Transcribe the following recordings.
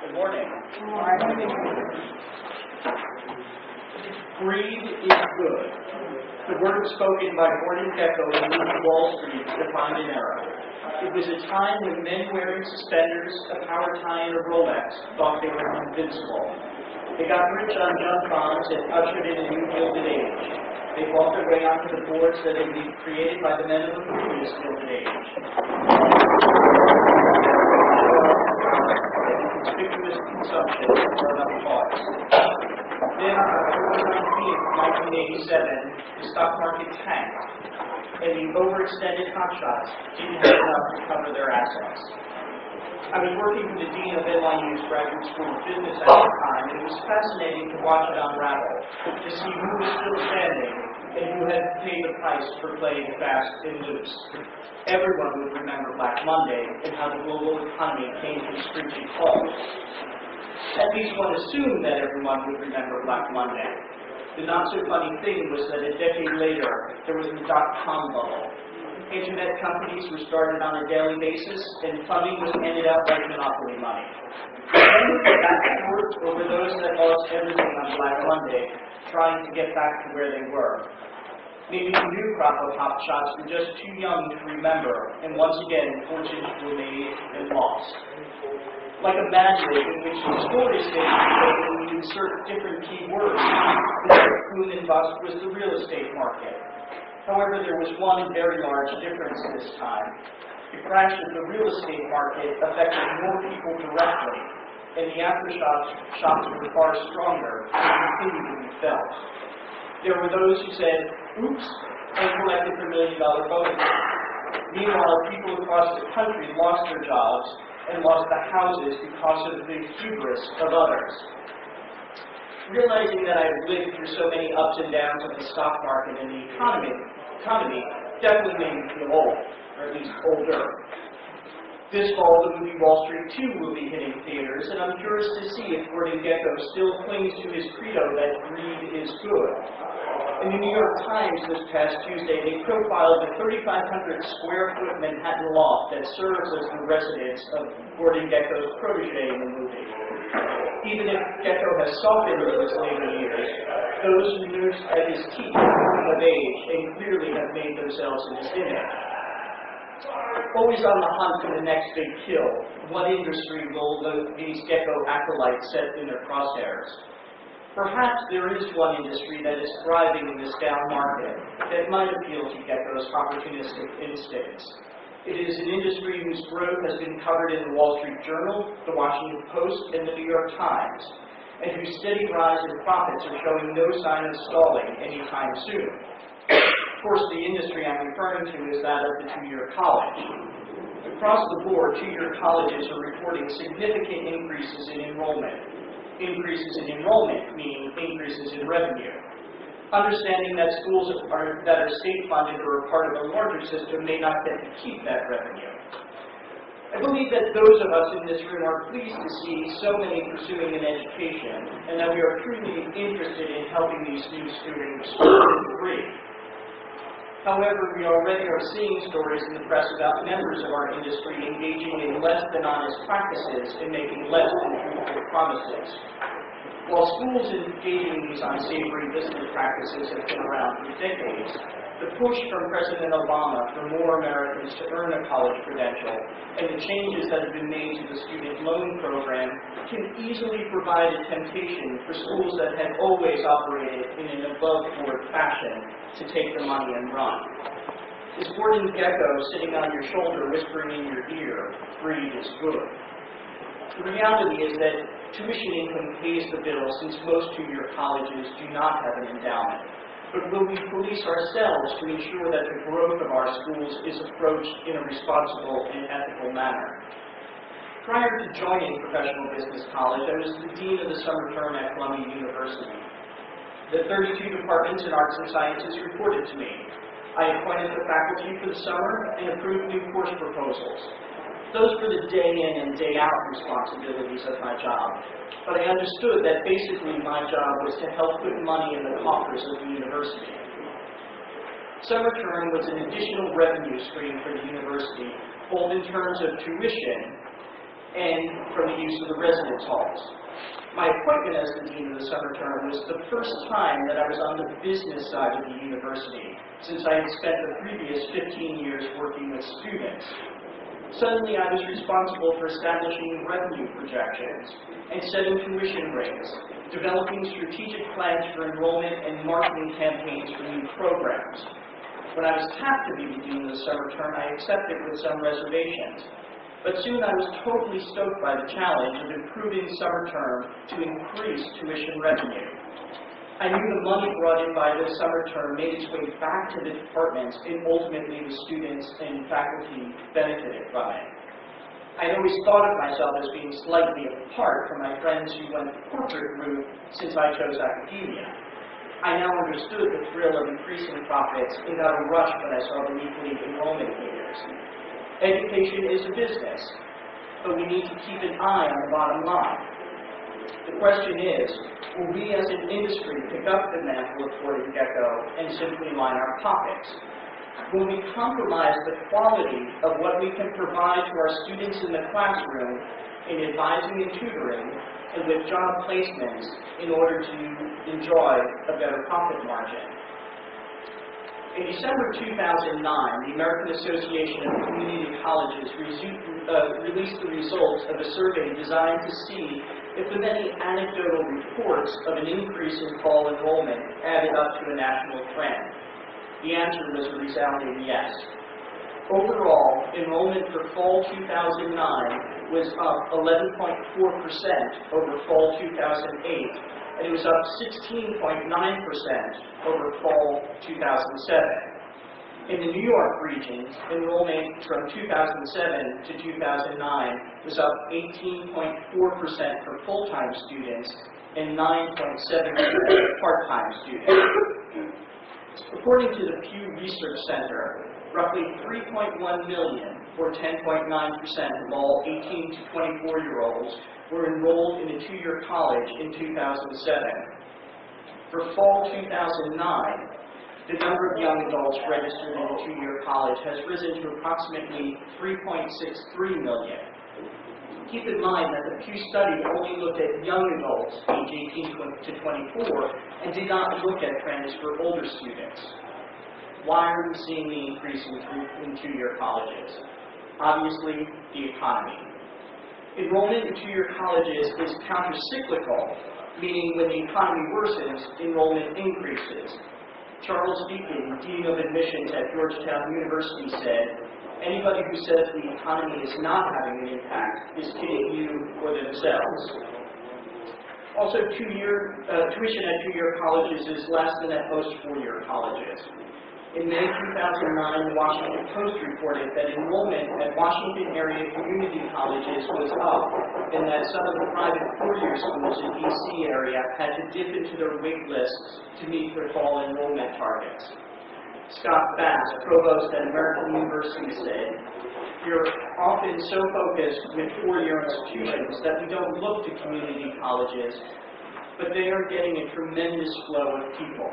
Good morning. Greed is good. The word spoken by Gordon Gekko in Wall Street defined an era. It was a time when men wearing suspenders, a power tie, and a Rolex thought they were invincible. They got rich on junk bonds and ushered in a new Gilded Age. They bought their way onto the boards that had been created by the men of the previous Gilded Age. Conspicuous consumption for enough cause. Then on October 19th, 1987, the stock market tanked, and the overextended hotshots didn't have enough to cover their assets. I was working for the dean of NYU's Graduate School of Business at the time, and it was fascinating to watch it unravel, to see who was still standing and who had paid the price for playing fast and loose. Everyone would remember Black Monday and how the global economy came to a screeching halt. At least one assumed that everyone would remember Black Monday. The not-so-funny thing was that a decade later, there was the dot-com bubble. Internet companies were started on a daily basis, and funding was handed out like monopoly money. Remember the back and forth over those that lost everything on Black Monday, trying to get back to where they were. Maybe the new crop of hotshots were just too young to remember, and once again, fortunes were made and lost. Like a magic in which the story states that when we insert different keywords, the boom and bust was the real estate market. However, there was one very large difference this time. The crash of the real estate market affected more people directly, and the aftershocks were far stronger and continued to be felt. There were those who said, oops, and collected their million-dollar bonuses. Meanwhile, people across the country lost their jobs and lost the houses because of the hubris of others. Realizing that I had lived through so many ups and downs of the stock market and the economy definitely made me feel old, or at least older. This fall, the movie Wall Street 2 will be hitting theaters, and I'm curious to see if Gordon Gekko still clings to his credo that greed is good. In the New York Times this past Tuesday, they profiled the 3,500 square foot Manhattan loft that serves as the residence of Gordon Gekko's protege in the movie. Even if Gekko has softened in his later years, those who nursed at his teeth of age and clearly have made themselves in his image. Always on the hunt for the next big kill, what industry will these Gekko acolytes set in their crosshairs? Perhaps there is one industry that is thriving in this down market that might appeal to Gekko's opportunistic instincts. It is an industry whose growth has been covered in the Wall Street Journal, the Washington Post, and the New York Times, and whose steady rise in profits are showing no sign of stalling anytime soon. Of course, the industry I'm referring to is that of the two-year college. Across the board, two-year colleges are reporting significant increases in enrollment. Increases in enrollment meaning increases in revenue. Understanding that schools that are state-funded or a part of a larger system may not get to keep that revenue. I believe that those of us in this room are pleased to see so many pursuing an education, and that we are truly interested in helping these new students earn a degree. However, we already are seeing stories in the press about members of our industry engaging in less than honest practices and making less than truthful promises. While schools engaging in these unsavory business practices have been around for decades, the push from President Obama for more Americans to earn a college credential and the changes that have been made to the student loan program can easily provide a temptation for schools that had always operated in an above-board fashion to take the money and run. Is Gordon Gekko sitting on your shoulder whispering in your ear, greed is good? The reality is that tuition income pays the bill since most two-year colleges do not have an endowment. But will we police ourselves to ensure that the growth of our schools is approached in a responsible and ethical manner? Prior to joining Professional Business College, I was the dean of the summer term at Columbia University. The 32 departments in arts and sciences reported to me. I appointed the faculty for the summer and approved new course proposals. Those were the day-in and day-out responsibilities of my job. But I understood that basically my job was to help put money in the coffers of the university. Summer term was an additional revenue stream for the university, both in terms of tuition and from the use of the residence halls. My appointment as the dean of the summer term was the first time that I was on the business side of the university, since I had spent the previous 15 years working with students. Suddenly, I was responsible for establishing revenue projections and setting tuition rates, developing strategic plans for enrollment and marketing campaigns for new programs. When I was tapped to be the dean of the summer term, I accepted with some reservations. But soon I was totally stoked by the challenge of improving summer term to increase tuition revenue. I knew the money brought in by the summer term made its way back to the departments, and ultimately the students and faculty benefited from it. I had always thought of myself as being slightly apart from my friends who went the corporate route since I chose academia. I now understood the thrill of increasing profits and got a rush when I saw the weekly enrollment figures. Education is a business, but we need to keep an eye on the bottom line. The question is, will we as an industry pick up the mantle of Ford and Gecko and simply line our pockets? Will we compromise the quality of what we can provide to our students in the classroom in advising and tutoring and with job placements in order to enjoy a better profit margin? In December 2009, the American Association of Community Colleges released the results of a survey designed to see if the many anecdotal reports of an increase in fall enrollment added up to a national trend. The answer was a resounding yes. Overall, enrollment for fall 2009 was up 11.4% over fall 2008, and it was up 16.9% over fall 2007. In the New York region, enrollment from 2007 to 2009 was up 18.4% for full-time students and 9.7% for part-time students. According to the Pew Research Center, roughly 3.1 million, or 10.9% of all 18 to 24-year-olds, were enrolled in a two-year college in 2007. For fall 2009, the number of young adults registered in a two-year college has risen to approximately 3.63 million. Keep in mind that the Pew study only looked at young adults age 18 to 24 and did not look at trends for older students. Why are we seeing the increase in two-year colleges? Obviously, the economy. Enrollment in two-year colleges is countercyclical, meaning when the economy worsens, enrollment increases. Charles Deacon, Dean of Admissions at Georgetown University, said, "Anybody who says the economy is not having an impact is kidding you or themselves." Also, tuition at two-year colleges is less than at most four-year colleges. In May 2009, the Washington Post reported that enrollment at Washington area community colleges was up, and that some of the private four-year schools in D.C. area had to dip into their wait lists to meet their fall enrollment targets. Scott Bass, provost at American University, said, "We're often so focused with four-year institutions that we don't look to community colleges, but they are getting a tremendous flow of people.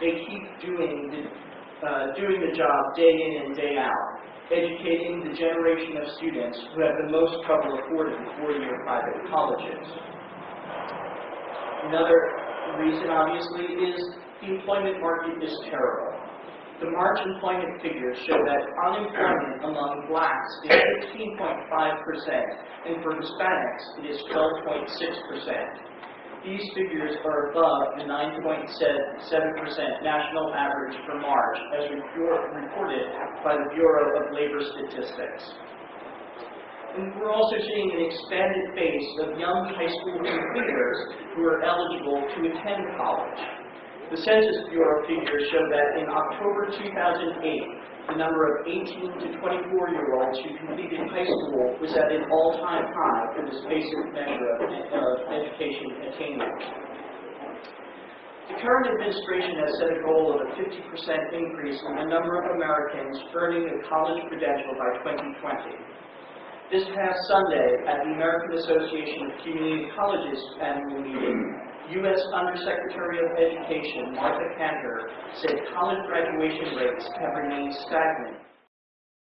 They keep doing the job day in and day out, educating the generation of students who have the most trouble affording four-year private colleges." Another reason, obviously, is the employment market is terrible. The March employment figures show that unemployment among blacks is 15.5%, and for Hispanics, it is 12.6%. These figures are above the 9.7% national average for March, as reported by the Bureau of Labor Statistics. And we're also seeing an expanded base of young high school completers who are eligible to attend college. The Census Bureau figures show that in October 2008, the number of 18 to 24-year-olds who completed high school was at an all-time high for this basic measure of education attainment. The current administration has set a goal of a 50% increase in the number of Americans earning a college credential by 2020. This past Sunday, at the American Association of Community Colleges annual meeting, U.S. Undersecretary of Education Martha Kanter said college graduation rates have remained stagnant